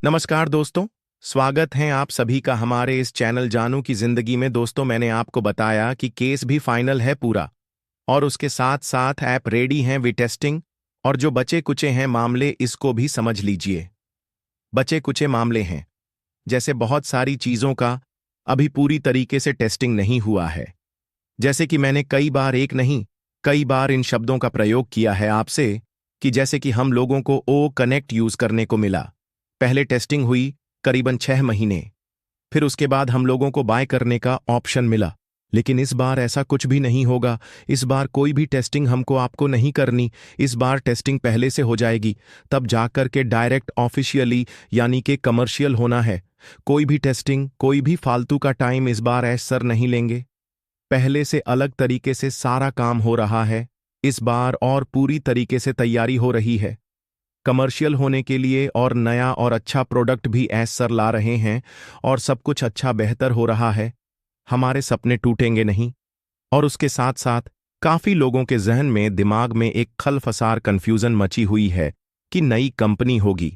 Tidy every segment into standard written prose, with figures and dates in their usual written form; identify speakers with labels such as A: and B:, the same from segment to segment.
A: नमस्कार दोस्तों। स्वागत है आप सभी का हमारे इस चैनल जानू की जिंदगी में। दोस्तों, मैंने आपको बताया कि केस भी फाइनल है पूरा, और उसके साथ साथ ऐप रेडी हैं टेस्टिंग, और जो बचे कुचे हैं मामले इसको भी समझ लीजिए। बचे कुचे मामले हैं जैसे बहुत सारी चीजों का अभी पूरी तरीके से टेस्टिंग नहीं हुआ है। जैसे कि मैंने कई बार, एक नहीं कई बार इन शब्दों का प्रयोग किया है आपसे, कि जैसे कि हम लोगों को ओ कनेक्ट यूज करने को मिला। पहले टेस्टिंग हुई करीबन 6 महीने, फिर उसके बाद हम लोगों को बाय करने का ऑप्शन मिला। लेकिन इस बार ऐसा कुछ भी नहीं होगा। इस बार कोई भी टेस्टिंग हमको आपको नहीं करनी। इस बार टेस्टिंग पहले से हो जाएगी, तब जाकर के डायरेक्ट ऑफिशियली यानी कि कमर्शियल होना है। कोई भी टेस्टिंग, कोई भी फालतू का टाइम इस बार ऐश सर नहीं लेंगे। पहले से अलग तरीके से सारा काम हो रहा है इस बार, और पूरी तरीके से तैयारी हो रही है कमर्शियल होने के लिए, और नया और अच्छा प्रोडक्ट भी ऐश सर ला रहे हैं, और सब कुछ अच्छा बेहतर हो रहा है। हमारे सपने टूटेंगे नहीं। और उसके साथ साथ काफी लोगों के जहन में, दिमाग में एक खलफसार कंफ्यूजन मची हुई है कि नई कंपनी होगी,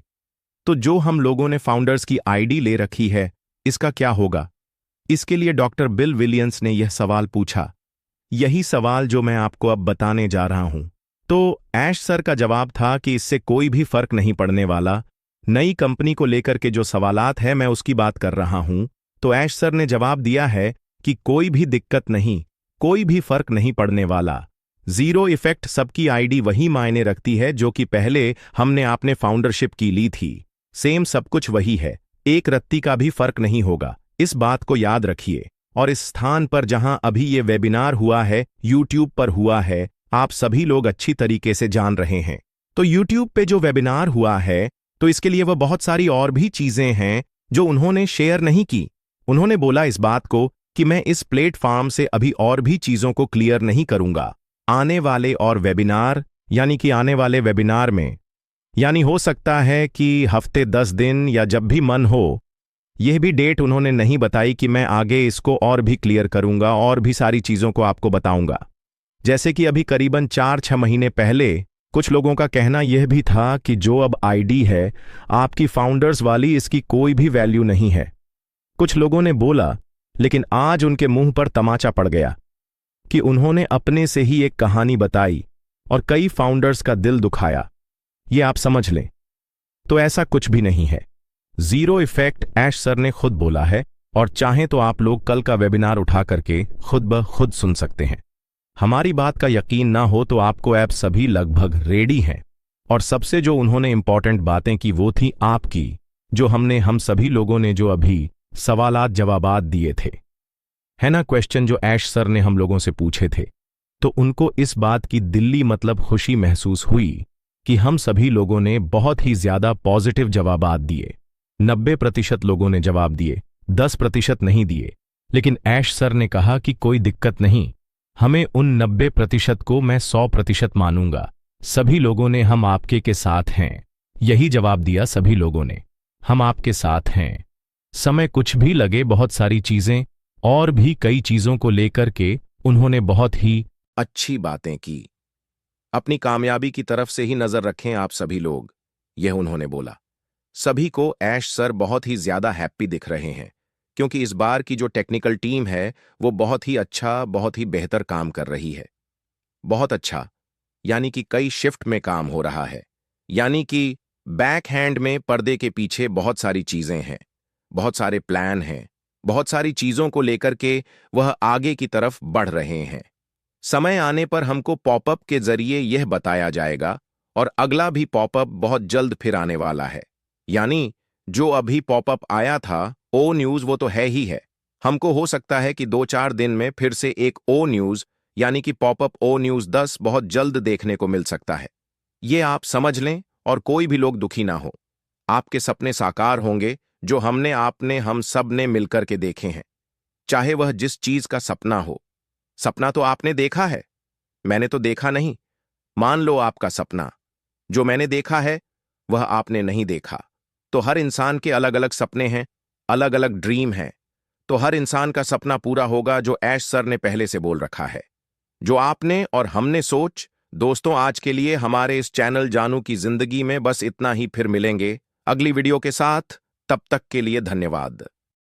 A: तो जो हम लोगों ने फाउंडर्स की आईडी ले रखी है इसका क्या होगा। इसके लिए डॉक्टर बिल विलियम्स ने यह सवाल पूछा। यही सवाल जो मैं आपको अब बताने जा रहा हूं। तो ऐश सर का जवाब था कि इससे कोई भी फर्क नहीं पड़ने वाला। नई कंपनी को लेकर के जो सवालात है मैं उसकी बात कर रहा हूं। तो ऐश सर ने जवाब दिया है कि कोई भी दिक्कत नहीं, कोई भी फर्क नहीं पड़ने वाला। जीरो इफेक्ट, सबकी आईडी वही मायने रखती है जो कि पहले हमने आपने फाउंडरशिप की ली थी। सेम सब कुछ वही है, एक रत्ती का भी फर्क नहीं होगा। इस बात को याद रखिए। और इस स्थान पर जहां अभी ये वेबिनार हुआ है, यूट्यूब पर हुआ है, आप सभी लोग अच्छी तरीके से जान रहे हैं। तो यूट्यूब पे जो वेबिनार हुआ है, तो इसके लिए वह बहुत सारी और भी चीजें हैं जो उन्होंने शेयर नहीं की। उन्होंने बोला इस बात को कि मैं इस प्लेटफॉर्म से अभी और भी चीजों को क्लियर नहीं करूंगा। आने वाले और वेबिनार, यानी कि आने वाले वेबिनार में, यानी हो सकता है कि हफ्ते 10 दिन या जब भी मन हो, यह भी डेट उन्होंने नहीं बताई कि मैं आगे इसको और भी क्लियर करूंगा और भी सारी चीजों को आपको बताऊंगा। जैसे कि अभी करीबन 4-6 महीने पहले कुछ लोगों का कहना यह भी था कि जो अब आईडी है आपकी फाउंडर्स वाली, इसकी कोई भी वैल्यू नहीं है। कुछ लोगों ने बोला, लेकिन आज उनके मुंह पर तमाचा पड़ गया कि उन्होंने अपने से ही एक कहानी बताई और कई फाउंडर्स का दिल दुखाया। ये आप समझ लें। तो ऐसा कुछ भी नहीं है। जीरो इफेक्ट ऐश सर ने खुद बोला है, और चाहें तो आप लोग कल का वेबिनार उठा करके खुद ब खुद सुन सकते हैं। हमारी बात का यकीन ना हो तो आपको ऐप सभी लगभग रेडी हैं। और सबसे जो उन्होंने इंपॉर्टेंट बातें की वो थी आपकी, जो हम सभी लोगों ने जो अभी सवालात जवाबात दिए थे, है ना, क्वेश्चन जो ऐश सर ने हम लोगों से पूछे थे। तो उनको इस बात की दिल्ली मतलब खुशी महसूस हुई कि हम सभी लोगों ने बहुत ही ज्यादा पॉजिटिव जवाबात दिए। 90% लोगों ने जवाब दिए, 10% नहीं दिए। लेकिन ऐश सर ने कहा कि कोई दिक्कत नहीं, हमें उन 90% को मैं 100% मानूंगा। सभी लोगों ने हम आपके के साथ हैं, यही जवाब दिया सभी लोगों ने। हम आपके साथ हैं, समय कुछ भी लगे, बहुत सारी चीजें और भी कई चीजों को लेकर के उन्होंने बहुत ही अच्छी बातें की। अपनी कामयाबी की तरफ से ही नजर रखें आप सभी लोग, यह उन्होंने बोला। सभी को ऐश सर बहुत ही ज्यादा हैप्पी दिख रहे हैं, क्योंकि इस बार की जो टेक्निकल टीम है वो बहुत ही अच्छा, बहुत ही बेहतर काम कर रही है। बहुत अच्छा, यानी कि कई शिफ्ट में काम हो रहा है, यानी कि बैक हैंड में पर्दे के पीछे बहुत सारी चीजें हैं, बहुत सारे प्लान हैं, बहुत सारी चीजों को लेकर के वह आगे की तरफ बढ़ रहे हैं। समय आने पर हमको पॉपअप के जरिए यह बताया जाएगा, और अगला भी पॉपअप बहुत जल्द फिर आने वाला है। यानी जो अभी पॉपअप आया था ओ न्यूज, वो तो है ही है। हमको हो सकता है कि 2-4 दिन में फिर से एक ओ न्यूज, यानी कि पॉपअप ओ न्यूज 10 बहुत जल्द देखने को मिल सकता है। ये आप समझ लें, और कोई भी लोग दुखी ना हो। आपके सपने साकार होंगे जो हम सब ने मिलकर के देखे हैं, चाहे वह जिस चीज का सपना हो। सपना तो आपने देखा है, मैंने तो देखा नहीं। मान लो आपका सपना जो मैंने देखा है वह आपने नहीं देखा। तो हर इंसान के अलग अलग सपने हैं, अलग अलग ड्रीम हैं। तो हर इंसान का सपना पूरा होगा जो ऐश सर ने पहले से बोल रखा है, जो आपने और हमने सोच। दोस्तों, आज के लिए हमारे इस चैनल जानू की जिंदगी में बस इतना ही। फिर मिलेंगे अगली वीडियो के साथ। तब तक के लिए धन्यवाद।